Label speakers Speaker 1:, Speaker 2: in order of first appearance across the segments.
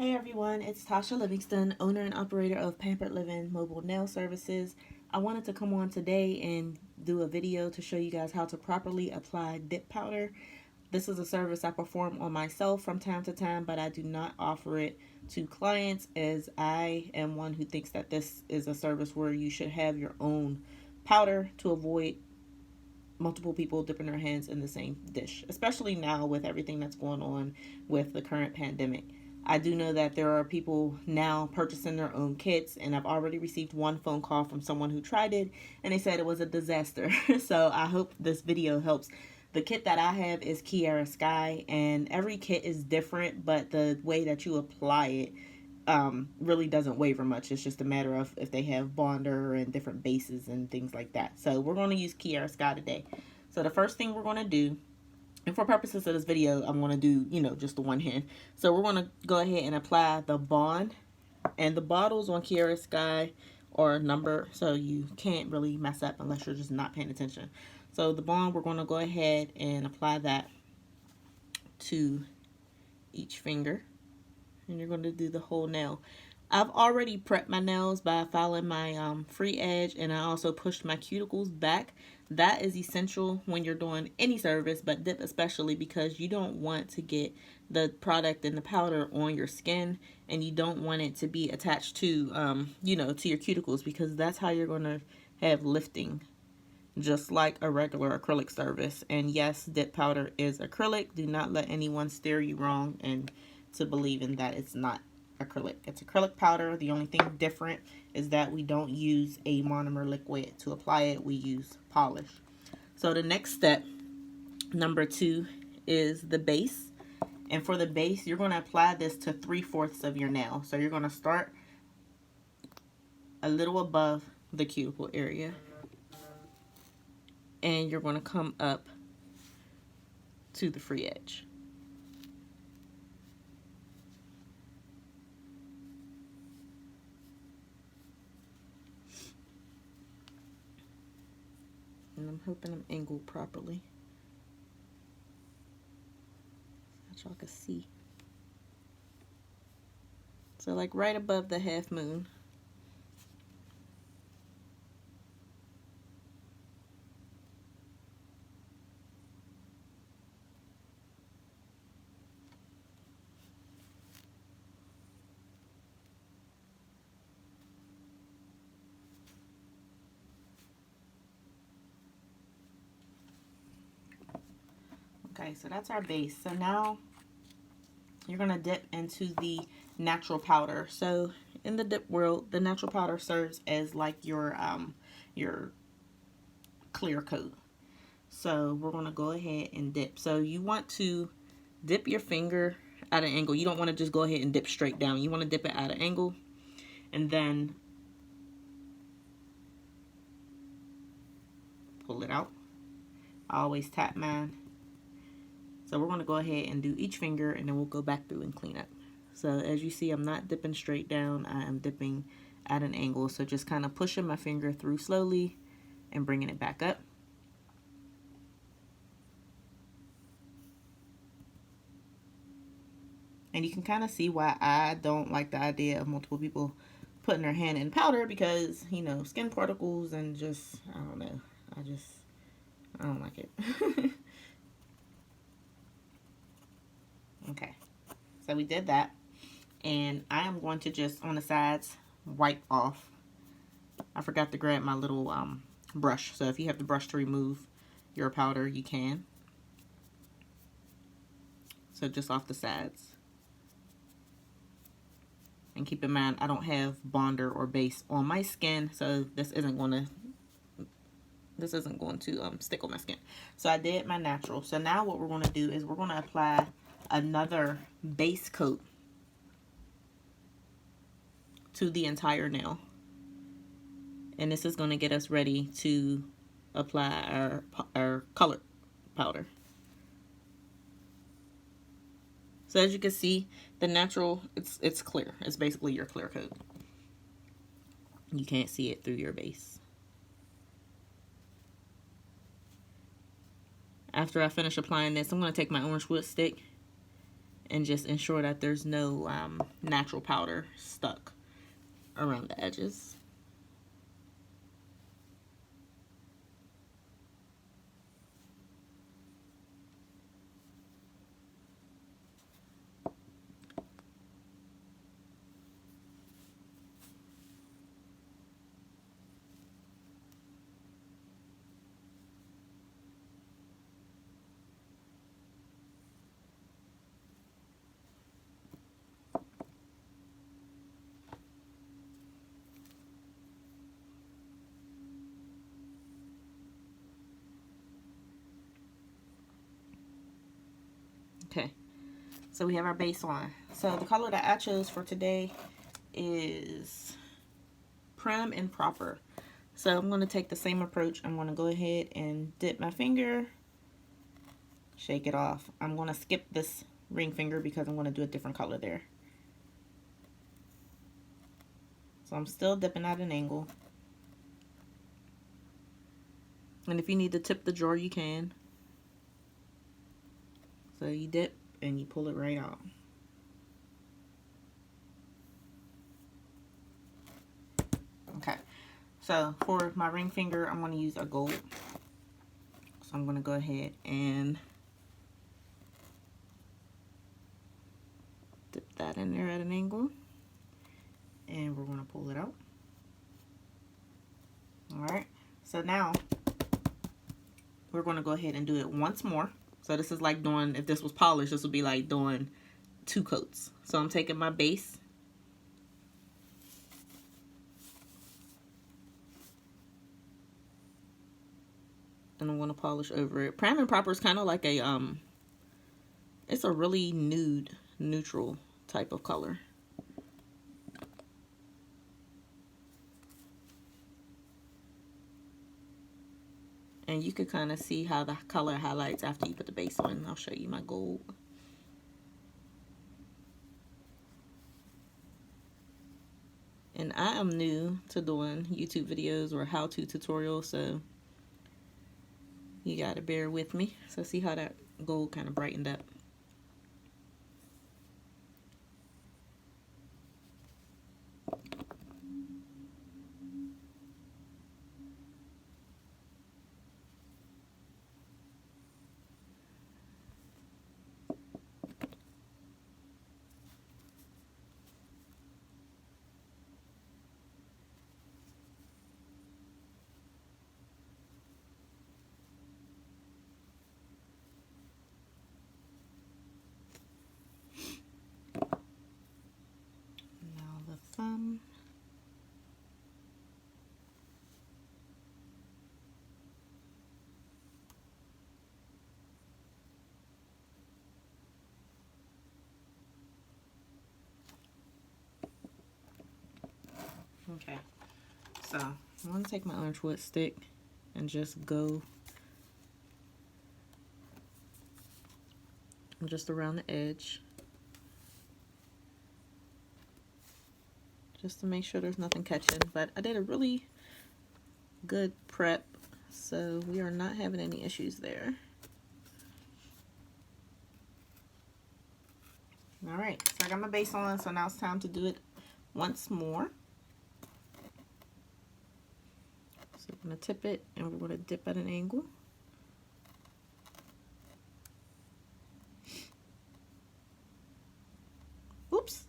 Speaker 1: Hey everyone, it's Tasha Livingston, owner and operator of Pampered Living Mobile Nail Services. I wanted to come on today and do a video to show you guys how to properly apply dip powder. This is a service I perform on myself from time to time, but I do not offer it to clients as I am one who thinks that this is a service where you should have your own powder to avoid multiple people dipping their hands in the same dish, especially now with everything that's going on with the current pandemic. I do know that there are people now purchasing their own kits, and I've already received one phone call from someone who tried it and they said it was a disaster. So I hope this video helps. The kit that I have is Kiara Sky, and every kit is different, but the way that you apply it really doesn't waver much. It's just a matter of if they have bonder and different bases and things like that. So we're going to use Kiara Sky today. So the first thing we're going to do, and for purposes of this video, I'm going to do, just the one hand. So we're going to go ahead and apply the bond. And the bottles on Kiara Sky are numbered, so you can't really mess up unless you're just not paying attention. So the bond, we're going to go ahead and apply that to each finger. And you're going to do the whole nail. I've already prepped my nails by filing my free edge, and I also pushed my cuticles back. That is essential when you're doing any service, but dip especially, because you don't want to get the product and the powder on your skin, and you don't want it to be attached to, to your cuticles, because that's how you're going to have lifting, just like a regular acrylic service. And yes, dip powder is acrylic. Do not let anyone steer you wrong and to believe in that it's not acrylic. It's acrylic powder. The only thing different is that we don't use a monomer liquid to apply it. We use polish. So the next step, number 2, is the base. And for the base, you're going to apply this to 3/4 of your nail. So you're going to start a little above the cuticle area, and you're going to come up to the free edge. And I'm hoping I'm angled properly so y'all can see. So like right above the half moon. Okay, so that's our base. So now you're going to dip into the natural powder. So in the dip world, the natural powder serves as like your clear coat. So we're going to go ahead and dip. So you want to dip your finger at an angle. You don't want to just go ahead and dip straight down. You want to dip it at an angle, and then pull it out. I always tap mine. So we're going to go ahead and do each finger, and then we'll go back through and clean up. So as you see, I'm not dipping straight down. I am dipping at an angle. So just kind of pushing my finger through slowly and bringing it back up. And you can kind of see why I don't like the idea of multiple people putting their hand in powder, because, skin particles and just, I don't know. I don't like it. Okay, so we did that, and I am going to just on the sides wipe off. I forgot to grab my little brush, so if you have the brush to remove your powder, you can. So just off the sides. And keep in mind, I don't have bonder or base on my skin, so this isn't going to stick on my skin. So I did my natural. So now what we're going to do is we're going to apply another base coat to the entire nail. And this is going to get us ready to apply our colored powder. So as you can see, the natural, it's clear. It's basically your clear coat. You can't see it through your base. After I finish applying this, I'm going to take my orange wood stick and just ensure that there's no natural powder stuck around the edges. Okay, so we have our base on. So the color that I chose for today is Prim and Proper. So I'm going to take the same approach. I'm going to go ahead and dip my finger, shake it off. I'm going to skip this ring finger because I'm going to do a different color there. So I'm still dipping at an angle. And if you need to tip the drawer, you can. So you dip and you pull it right out. Okay, so for my ring finger, I'm going to use a gold. So I'm going to go ahead and dip that in there at an angle. And we're going to pull it out. Alright, so now we're going to go ahead and do it once more. So this is like doing, if this was polished, this would be like doing 2 coats. So I'm taking my base, and I'm going to polish over it. Prim and Proper is kind of like a, it's a really nude, neutral type of color. And you could kind of see how the color highlights after you put the base on. I'll show you my gold. And I am new to doing YouTube videos or how-to tutorials, so you gotta bear with me. So see how that gold kind of brightened up. Now the thumb. Okay, so I'm going to take my orange wood stick and just go just around the edge, just to make sure there's nothing catching. But I did a really good prep, so we are not having any issues there. Alright, so I got my base on, so now it's time to do it once more. So we're going to tip it, and we're going to dip at an angle. Oops.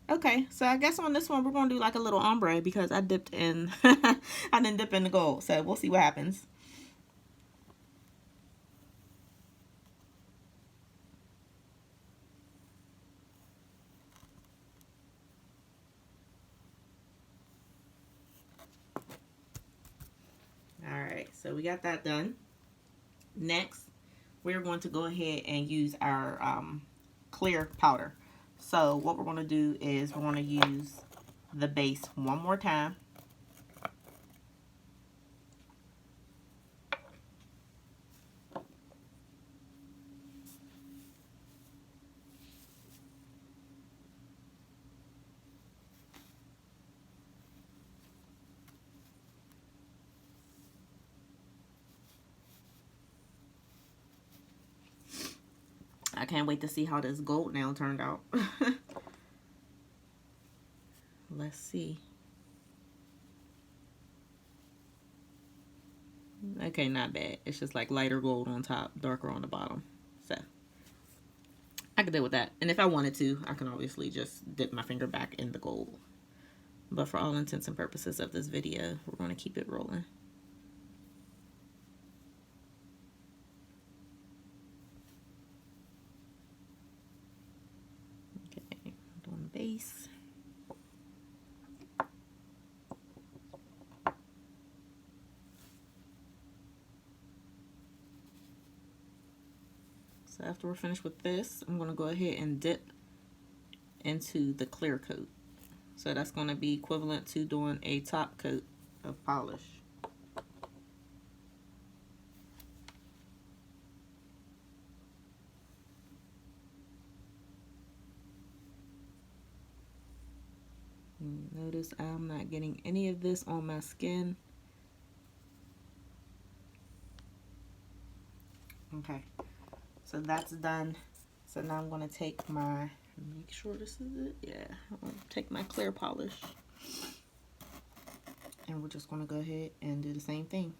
Speaker 1: Okay, so I guess on this one we're going to do like a little ombre because I dipped in, I didn't dip in the gold, so we'll see what happens. Alright, so we got that done. Next, we're going to go ahead and use our clear powder. So what we're going to do is we're going to use the base one more time. I can't wait to see how this gold nail turned out. Let's see. Okay, not bad. It's just like lighter gold on top, darker on the bottom. So I could deal with that. And if I wanted to, I can obviously just dip my finger back in the gold. But for all intents and purposes of this video, we're going to keep it rolling. Okay, doing the base. So after we're finished with this, I'm going to go ahead and dip into the clear coat. So that's going to be equivalent to doing a top coat of polish. Notice I'm not getting any of this on my skin. Okay, so that's done. So now I'm going to take my, make sure this is it. Yeah, I'm going to take my clear polish. And we're just going to go ahead and do the same thing.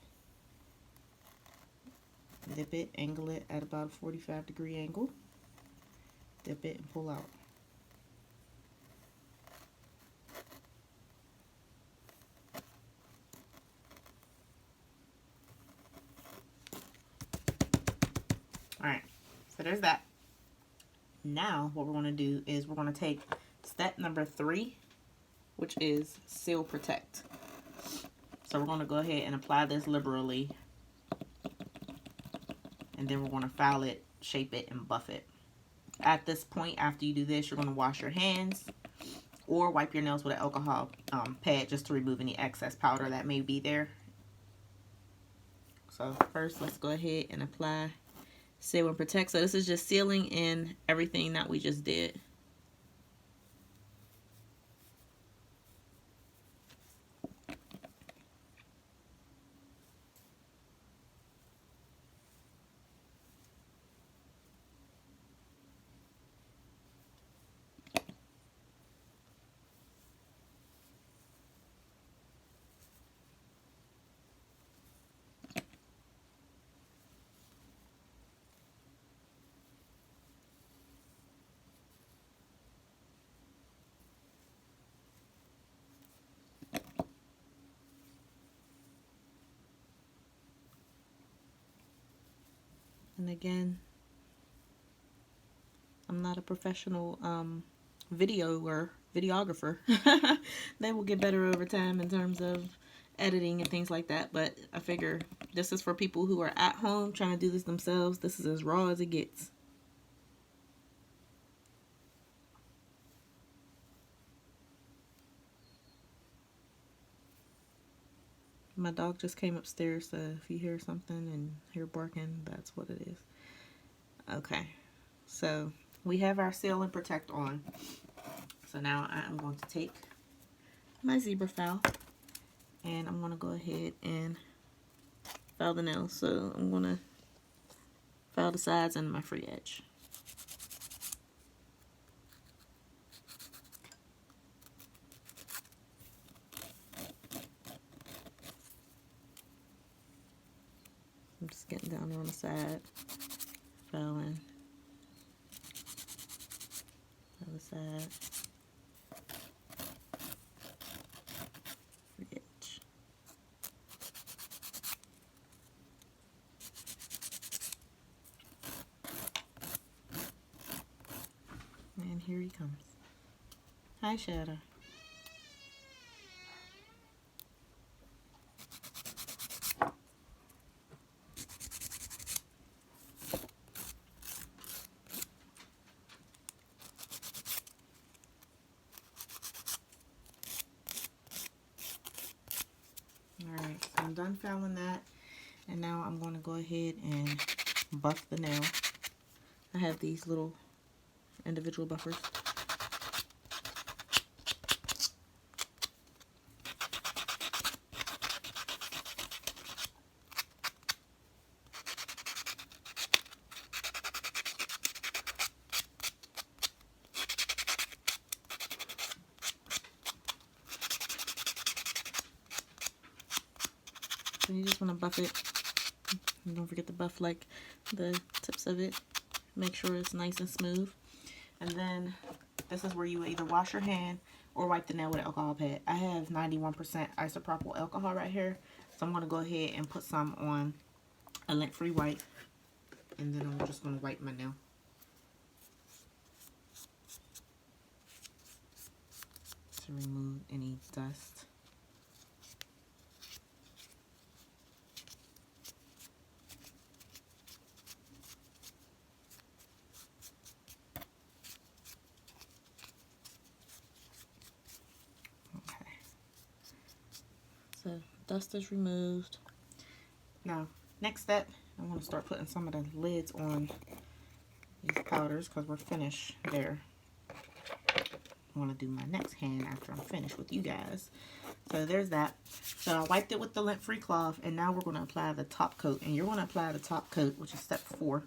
Speaker 1: Dip it, angle it at about a 45-degree angle. Dip it and pull out. Alright, so there's that. Now what we're going to do is we're going to take step number 3, which is seal protect. So we're going to go ahead and apply this liberally, and then we're going to file it, shape it, and buff it. At this point, after you do this, you're going to wash your hands or wipe your nails with an alcohol pad just to remove any excess powder that may be there. So first, let's go ahead and apply seal and protect. So this is just sealing in everything that we just did. And again, I'm not a professional videographer. They will get better over time in terms of editing and things like that, but I figure this is for people who are at home trying to do this themselves. This is as raw as it gets. My dog just came upstairs, so if you hear something and hear barking, that's what it is. Okay, so we have our seal and protect on. So now I'm going to take my zebra file and I'm going to go ahead and file the nails. So I'm going to file the sides and my free edge. I'm just getting down there on the side, filing, other side, free edge. And here he comes. Hi, Shadow. Alright, so I'm done filing that, and now I'm going to go ahead and buff the nail. I have these little individual buffers. So you just want to buff it. And don't forget to buff like the tips of it. Make sure it's nice and smooth. And then this is where you either wash your hand or wipe the nail with an alcohol pad. I have 91% isopropyl alcohol right here. So I'm going to go ahead and put some on a lint-free wipe. And then I'm just going to wipe my nail. To remove any dust. Okay. So dust is removed. Now, next step, I want to start putting some of the lids on these powders because we're finished there. I want to do my next hand after I'm finished with you guys. So there's that. So I wiped it with the lint-free cloth, and now we're going to apply the top coat. And you're going to apply the top coat, which is step 4.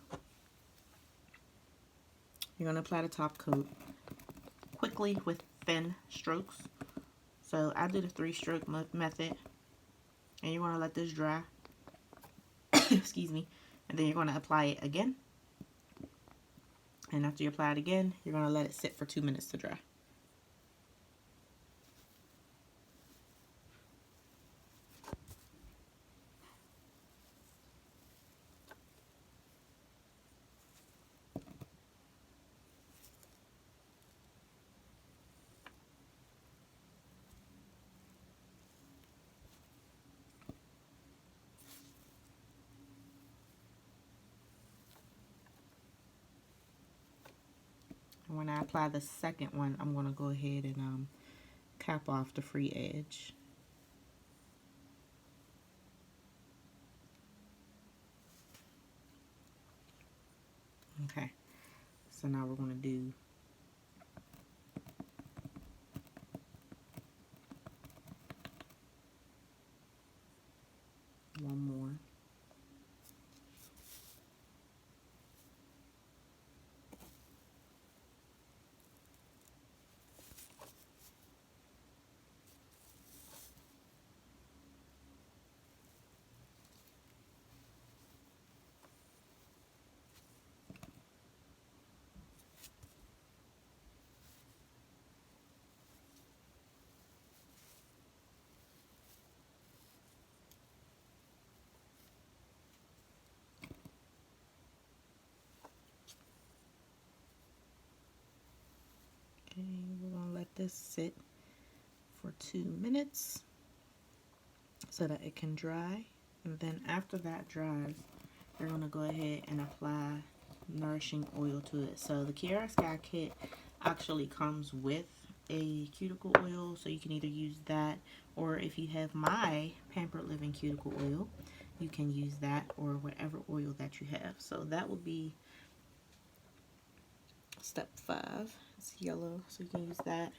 Speaker 1: You're going to apply the top coat quickly with thin strokes. So I did a 3-stroke method, and you're going to let this dry. Excuse me. And then you're going to apply it again. And after you apply it again, you're going to let it sit for 2 minutes to dry. And when I apply the second one, I'm going to go ahead and cap off the free edge. Okay, so now we're going to do one more. And we're going to let this sit for 2 minutes so that it can dry. And then after that dries, you're going to go ahead and apply nourishing oil to it. So the Kiara Sky kit actually comes with a cuticle oil, so you can either use that, or if you have my Pampered Living cuticle oil, you can use that, or whatever oil that you have. So that would be step 5. It's yellow, so you can use that.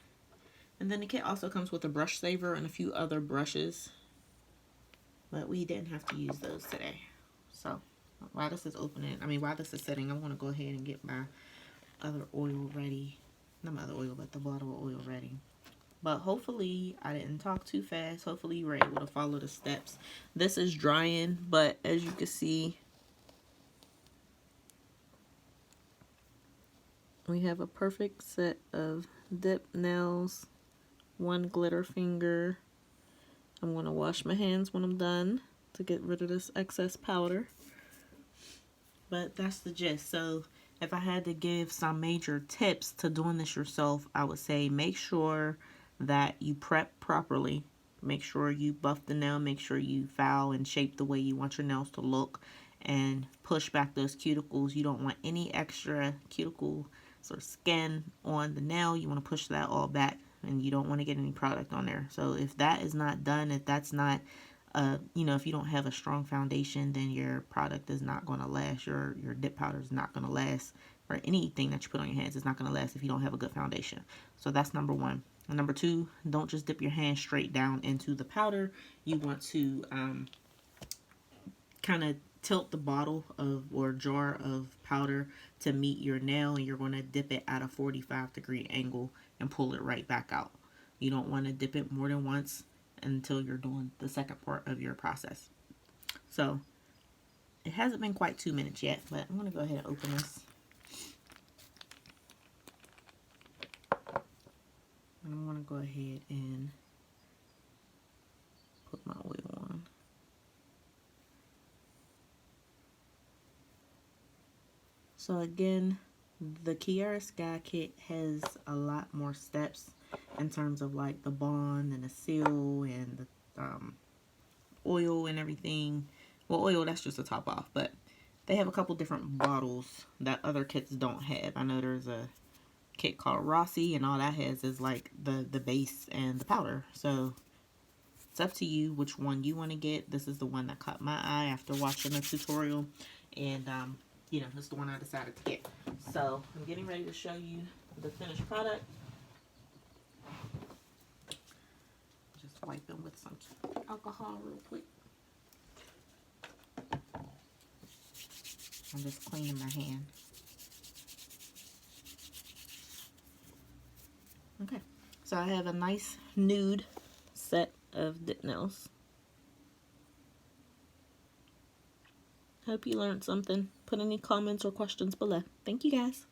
Speaker 1: And then the kit also comes with a brush saver and a few other brushes, but we didn't have to use those today. So while this is while this is setting, I'm going to go ahead and get my other oil ready. Not my other oil, but the bottle of oil ready. But hopefully I didn't talk too fast. Hopefully you were able to follow the steps. This is drying, but as you can see, we have a perfect set of dip nails, 1 glitter finger. I'm going to wash my hands when I'm done to get rid of this excess powder. But that's the gist. So if I had to give some major tips to doing this yourself, I would say make sure that you prep properly. Make sure you buff the nail. Make sure you file and shape the way you want your nails to look. And push back those cuticles. You don't want any extra cuticle or skin on the nail. You want to push that all back. And you don't want to get any product on there. So if that is not done, if that's not if you don't have a strong foundation, then your product is not going to last. Your dip powder is not going to last, or anything that you put on your hands is not going to last if you don't have a good foundation. So that's number 1. And number 2, don't just dip your hand straight down into the powder. You want to kind of tilt the bottle or jar of powder to meet your nail, and you're going to dip it at a 45-degree angle and pull it right back out. You don't want to dip it more than once until you're doing the second part of your process. So it hasn't been quite 2 minutes yet, but I'm going to go ahead and open this. And I'm going to go ahead and put my oil on. So again, the Kiara Sky Kit has a lot more steps in terms of like the bond and the seal and the oil and everything. Well, oil, that's just the top off, but they have a couple different bottles that other kits don't have. I know there's a kit called Rossi, and all that has is like the base and the powder. So it's up to you which one you want to get. This is the one that caught my eye after watching the tutorial, and you know, it's the one I decided to get. So I'm getting ready to show you the finished product. Just wipe them with some alcohol real quick. I'm just cleaning my hand. Okay, so I have a nice nude set of dip nails. Hope you learned something. Put any comments or questions below. Thank you guys.